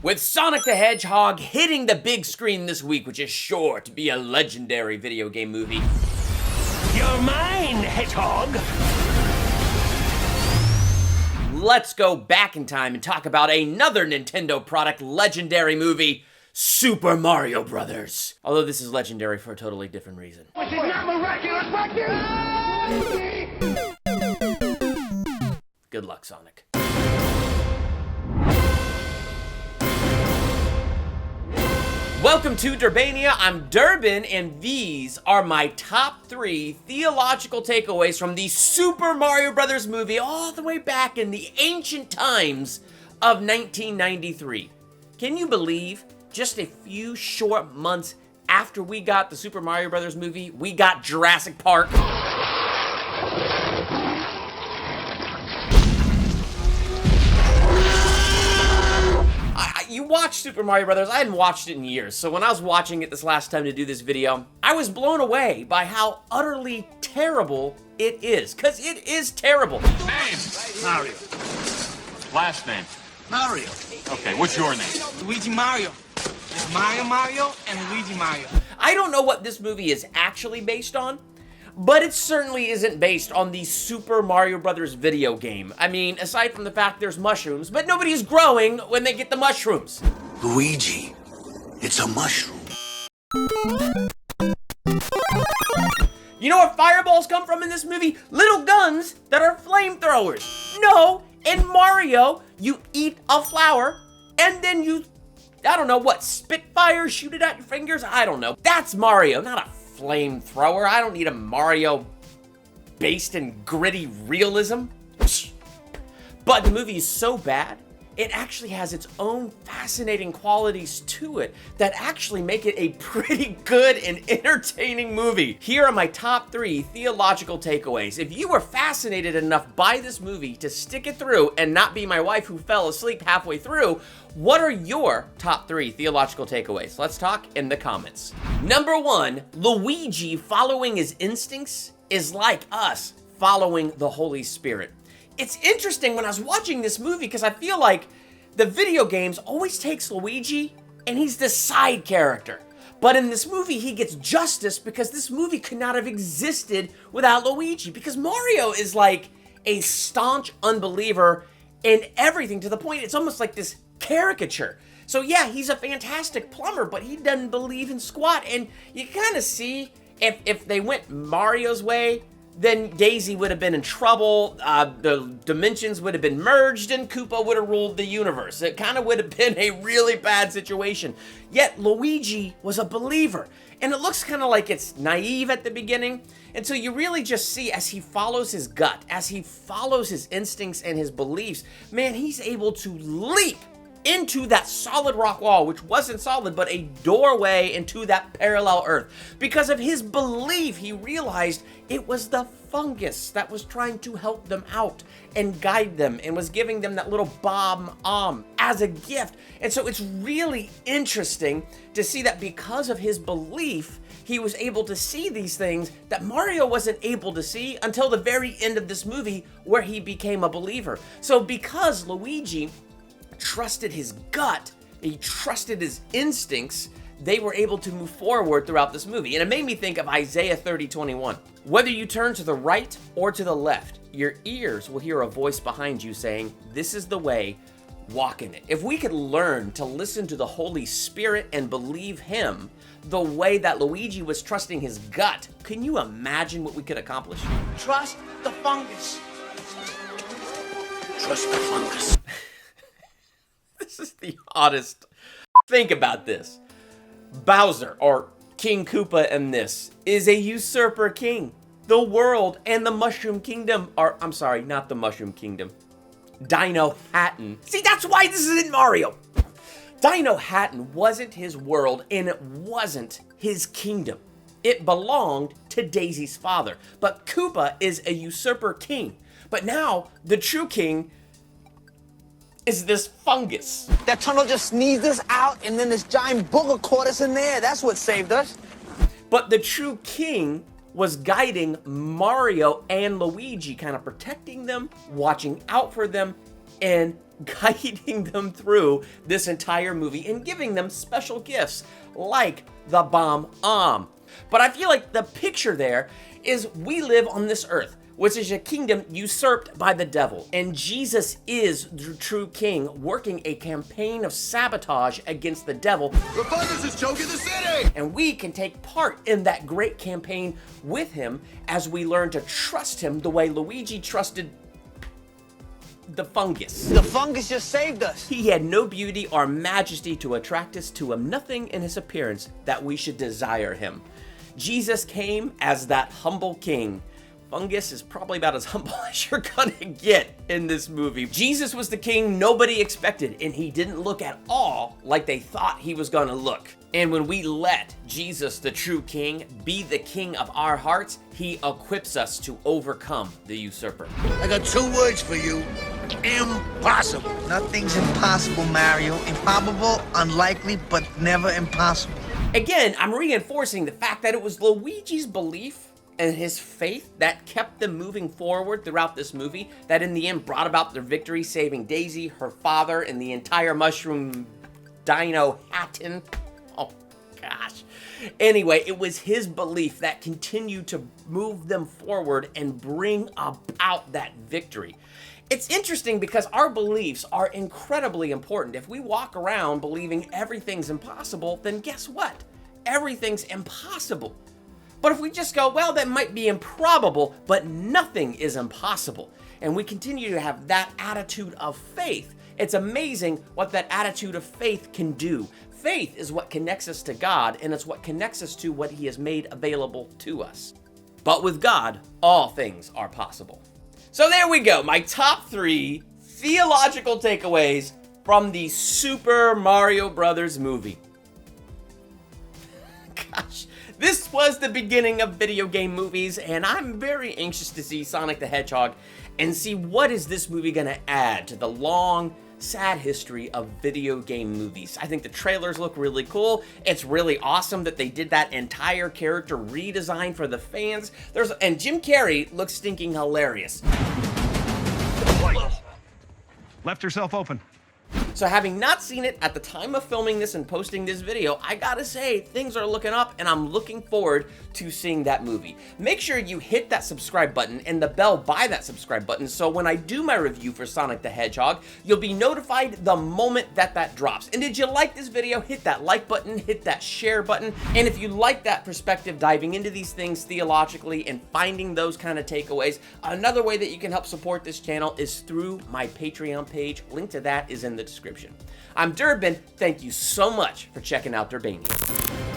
With Sonic the Hedgehog hitting the big screen this week, which is sure to be a legendary video game movie. You're mine, Hedgehog! Let's go back in time and talk about another Nintendo product legendary movie, Super Mario Brothers. Although this is legendary for a totally different reason. Which is not miraculous, Good luck, Sonic. Welcome to Durbania. I'm Durbin, and these are my top 3 theological takeaways from the Super Mario Brothers movie all the way back in the ancient times of 1993. Can you believe just a few short months after we got the Super Mario Brothers movie, we got Jurassic Park? You watch Super Mario Brothers. I hadn't watched it in years, so when I was watching it this last time to do this video, I was blown away by how utterly terrible it is, because it is terrible. Name? Mario. Last name? Mario. Okay, what's your name? Luigi Mario. It's Mario and Luigi Mario. I don't know what this movie is actually based on, but it certainly isn't based on the Super Mario Brothers video game. I mean, aside from the fact there's mushrooms, but nobody's growing when they get the mushrooms. Luigi, it's a mushroom. You know where fireballs come from in this movie? Little guns that are flamethrowers. No, in Mario, you eat a flower, and then you, I don't know what, spit fire, shoot it at your fingers? I don't know. That's Mario, not a flamethrower. I don't need a Mario based in gritty realism. But the movie is so bad, it actually has its own fascinating qualities to it that actually make it a pretty good and entertaining movie. Here are my top 3 theological takeaways. If you were fascinated enough by this movie to stick it through and not be my wife who fell asleep halfway through, what are your top 3 theological takeaways? Let's talk in the comments. Number 1, Luigi following his instincts is like us following the Holy Spirit. It's interesting when I was watching this movie because I feel like the video games always takes Luigi and he's the side character. But in this movie, he gets justice because this movie could not have existed without Luigi, because Mario is like a staunch unbeliever in everything, to the point it's almost like this caricature. So yeah, he's a fantastic plumber, but he doesn't believe in squat. And you kind of see if they went Mario's way, then Daisy would have been in trouble, the dimensions would have been merged, and Koopa would have ruled the universe. It kind of would have been a really bad situation. Yet Luigi was a believer, and it looks kind of like it's naive at the beginning. And so you really just see, as he follows his gut, as he follows his instincts and his beliefs, man, he's able to leap into that solid rock wall, which wasn't solid, but a doorway into that parallel earth. Because of his belief, he realized it was the fungus that was trying to help them out and guide them and was giving them that little bomb as a gift. And so it's really interesting to see that because of his belief, he was able to see these things that Mario wasn't able to see until the very end of this movie, where he became a believer. So because Luigi trusted his gut, he trusted his instincts, they were able to move forward throughout this movie. And it made me think of Isaiah 30:21. Whether you turn to the right or to the left, your ears will hear a voice behind you saying, "This is the way, walk in it." If we could learn to listen to the Holy Spirit and believe him the way that Luigi was trusting his gut, can you imagine what we could accomplish? Trust the fungus. Trust the fungus. This is the oddest. Think about this. Bowser, or King Koopa in this, is a usurper king. The world and the Mushroom Kingdom are, I'm sorry, not the Mushroom Kingdom. Dino Hatton. See, that's why this is in Mario. Dino Hatton wasn't his world, and it wasn't his kingdom. It belonged to Daisy's father. But Koopa is a usurper king. But now, the true king is this fungus. That tunnel just sneezed us out, and then this giant booger caught us in there. That's what saved us. But the true king was guiding Mario and Luigi, kind of protecting them, watching out for them, and guiding them through this entire movie and giving them special gifts like the bomb. But I feel like the picture there is we live on this earth, which is a kingdom usurped by the devil. And Jesus is the true king, working a campaign of sabotage against the devil. The fungus is choking the city! And we can take part in that great campaign with him as we learn to trust him the way Luigi trusted the fungus. The fungus just saved us. He had no beauty or majesty to attract us to him, nothing in his appearance that we should desire him. Jesus came as that humble king. Fungus is probably about as humble as you're gonna get in this movie. Jesus was the king nobody expected, and he didn't look at all like they thought he was gonna look. And when we let Jesus, the true king, be the king of our hearts, he equips us to overcome the usurper. I got 2 words for you. Impossible. Nothing's impossible, Mario. Improbable, unlikely, but never impossible. Again, I'm reinforcing the fact that it was Luigi's belief and his faith that kept them moving forward throughout this movie, that in the end brought about their victory, saving Daisy, her father, and the entire mushroom dino Hatton. Oh gosh. Anyway, it was his belief that continued to move them forward and bring about that victory. It's interesting because our beliefs are incredibly important. If we walk around believing everything's impossible, then guess what? Everything's impossible. But if we just go, well, that might be improbable, but nothing is impossible, and we continue to have that attitude of faith, it's amazing what that attitude of faith can do. Faith is what connects us to God, and it's what connects us to what he has made available to us. But with God, all things are possible. So there we go, my top 3 theological takeaways from the Super Mario Brothers movie. Gosh. This was the beginning of video game movies, and I'm very anxious to see Sonic the Hedgehog and see what is this movie gonna add to the long, sad history of video game movies. I think the trailers look really cool. It's really awesome that they did that entire character redesign for the fans. And Jim Carrey looks stinking hilarious. Left herself open. So having not seen it at the time of filming this and posting this video, I gotta say, things are looking up and I'm looking forward to seeing that movie. Make sure you hit that subscribe button and the bell by that subscribe button so when I do my review for Sonic the Hedgehog, you'll be notified the moment that drops. And did you like this video? Hit that like button, hit that share button. And if you like that perspective, diving into these things theologically and finding those kind of takeaways, another way that you can help support this channel is through my Patreon page. Link to that is in the description. I'm Durbin. Thank you so much for checking out Durbania.